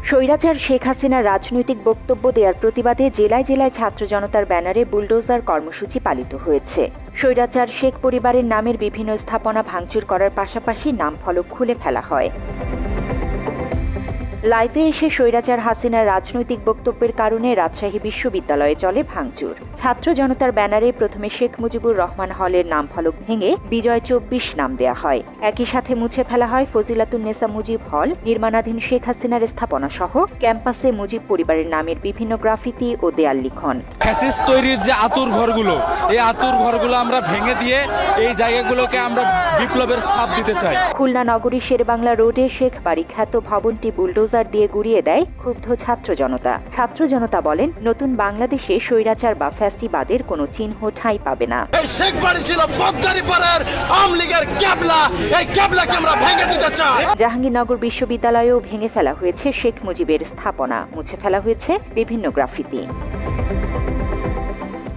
স্বৈরাচার শেখ হাসিনার রাজনৈতিক বক্তব্য দেওয়ার প্রতিবাদে জেলায় জেলায় ছাত্র জনতার ব্যানারে বুলডোজার কর্মসূচি পালিত হয়েছে। স্বৈরাচার শেখ পরিবারের নামের বিভিন্ন স্থাপনা ভাঙচুর করার পাশাপাশি নাম ফলক খুলে ফেলা হয়। লাইভে এসে স্বৈরাচার হাসিনার রাজনৈতিক বক্তব্যের কারণে রাজশাহী বিশ্ববিদ্যালয়ে চলে ভাঙচুর। ছাত্র জনতার ব্যানারে প্রথমে শেখ মুজিবুর রহমান হলের নাম ফলক ভেঙে বিজয় ২৪ নাম দেয়া হয়। একই সাথে মুছে ফেলা হয় ফজিলাতুন্নেসা মুজিব হল, নির্মাণাধীন শেখ হাসিনার স্থাপনা সহ ক্যাম্পাসে মুজিব পরিবারের নামের বিভিন্ন গ্রাফিতি ও দেয়াল লিখন। ফ্যাসিস্ট তৈরির যে আতুর ঘরগুলো, এই আতুর ঘরগুলো আমরা ভেঙে দিয়ে এই জায়গাগুলোকে আমরা বিপ্লবের ছাপ দিতে চাই। খুলনা নগরী শেরবাংলা রোডে শেখ বাড়ি খ্যাত ভবনটি বুলডোজার দিয়ে গুড়িয়ে দেয় ক্ষুব্ধ ছাত্র জনতা। ছাত্র জনতা বলেন, নতুন বাংলাদেশে স্বৈরাচার বা ফ্যাসিবাদের কোনো চিহ্ন ঠাঁই পাবে না। এই শেখ বাড়ি ছিল বদদারিপাড়ার আওয়ামী লীগের ক্যাবলা, এই ক্যাবলাকে আমরা ভেঙে দিতে চাই। জাহাঙ্গীরনগর বিশ্ববিদ্যালয়েও ভেঙে ফেলা হয়েছে শেখ মুজিবের স্থাপনা, মুছে ফেলা হয়েছে বিভিন্ন গ্রাফিতি।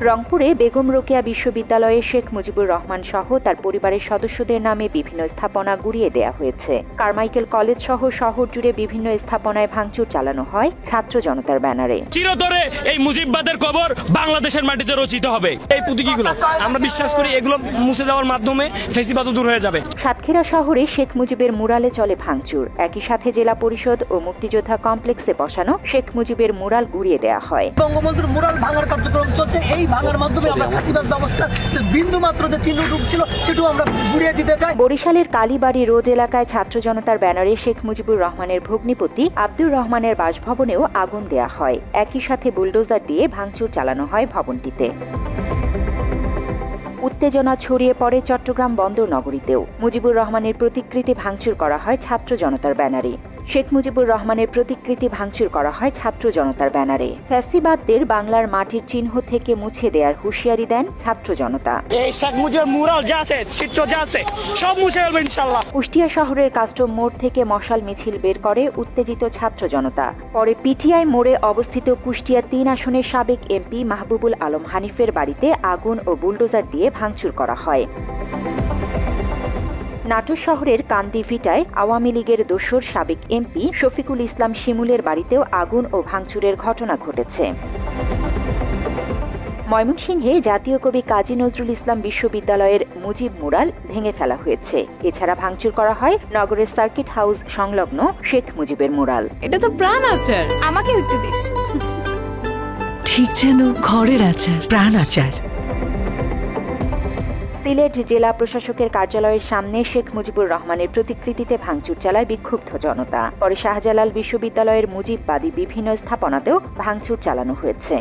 রংপুরে বেগম রোকেয়া বিশ্ববিদ্যালয়ে শেখ মুজিবুর রহমান সহ তার পরিবারের সদস্যদের নামে বিভিন্ন স্থাপনা গুড়িয়ে দেয়া হয়েছে। কারমাইকেল কলেজ সহ শহর জুড়ে বিভিন্ন স্থাপনায় ভাঙচুর চালানো হয় ছাত্র জনতার ব্যানারে। চিরতরে এই মুজিববাদের কবর বাংলাদেশের মাটিতে রচিত হবে। এই প্রতীকীগুলো আমরা বিশ্বাস করি এগুলো মুছে যাওয়ার মাধ্যমে ফ্যাসিবাদ দূর হয়ে যাবে। সাতক্ষীরা শহরে শেখ মুজিবের মুরালে চলে ভাঙচুর। একই সাথে জেলা পরিষদ ও মুক্তিযোদ্ধা কমপ্লেক্সে বসানো শেখ মুজিবের মুরাল গুড়িয়ে দেয়া হয়। বঙ্গবন্ধুর মুরাল ভাঙার কার্যক্রম চলছে। এই ভাঙার মাধ্যমে আমরা ফ্যাসিবাদ ব্যবস্থা যে বিন্দু মাত্র যে চিহ্ন ছিল সেটাও আমরা গুড়িয়ে দিতে চাই। বরিশালের কালীবাড়ি রোড এলাকায় ছাত্র জনতার ব্যানারে শেখ মুজিবুর রহমানের ভগ্নিপতি আব্দুর রহমানের বাসভবনেও আগুন দেয়া হয়। একই সাথে বুলডোজার দিয়ে ভাঙচুর চালানো হয় ভবনটিতে। উত্তেজনা ছড়িয়ে পড়ে চট্টগ্রাম বন্দর নগরীতেও। মুজিবুর রহমানের প্রতিকৃতি ভাঙচুর করা হয় ছাত্র জনতার ব্যানারে। শেখ মুজিবুর রহমানের প্রতিকৃতি ভাঙচুর করা হয় ছাত্র জনতার ব্যানারে। ফ্যাসিবাদদের বাংলার মাটির চিহ্ন থেকে মুছে দেওয়ার হুঁশিয়ারি দেন ছাত্র জনতা। এই শেখ মুজিবের মুরাল যা আছে, চিত্র যা আছে সব মুছে ফেলবে ইনশাআল্লাহ। কুষ্টিয়া শহরের কাস্টম মোড় থেকে মশাল মিছিল বের করে উত্তেজিত ছাত্র জনতা। পরে পিটিআই মোড়ে অবস্থিত কুষ্টিয়া ৩ আসনের সাবেক এমপি মাহবুবুল আলম হানিফের বাড়িতে আগুন ও বুলডোজার দিয়ে ভাঙচুর করা হয়। নাটোর শহরের কান্দি ভিটায় আওয়ামী লীগের দোসর সাবেক এমপি শফিকুল ইসলাম শিমুলের বাড়িতেও আগুন ও ভাঙচুরের ঘটনা ঘটেছে। ময়মনসিংহে জাতীয় কবি কাজী নজরুল ইসলাম বিশ্ববিদ্যালয়ের মুজিব মুরাল ভেঙে ফেলা হয়েছে। এছাড়া ভাঙচুর করা হয় নগরের সার্কিট হাউস সংলগ্ন শেখ মুজিবের মুরাল। এটা তো প্রাণ আচার, আমাকে একটু দিস। ঠিক যেন ঘরের আচার, প্রাণ আচার। সিলেট জেলা প্রশাসকের কার্যালয়ের সামনে শেখ মুজিবুর রহমানের প্রতিকৃতিতে ভাঙচুর চালায় বিক্ষুব্ধ জনতা। পরে শাহজালাল বিশ্ববিদ্যালয়ের মুজিববাদী বিভিন্ন স্থাপনাতেও ভাঙচুর চালানো হয়েছে।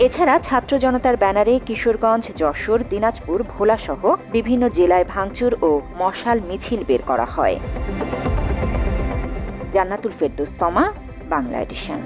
এছাড়া ছাত্র জনতার ব্যানারে কিশোরগঞ্জ, যশোর, দিনাজপুর, ভোলা সহ বিভিন্ন জেলায় ভাঙচুর ও মশাল মিছিল বের করা হয়। জান্নাতুল ফেরদৌস তমা, বাংলা এডিশন।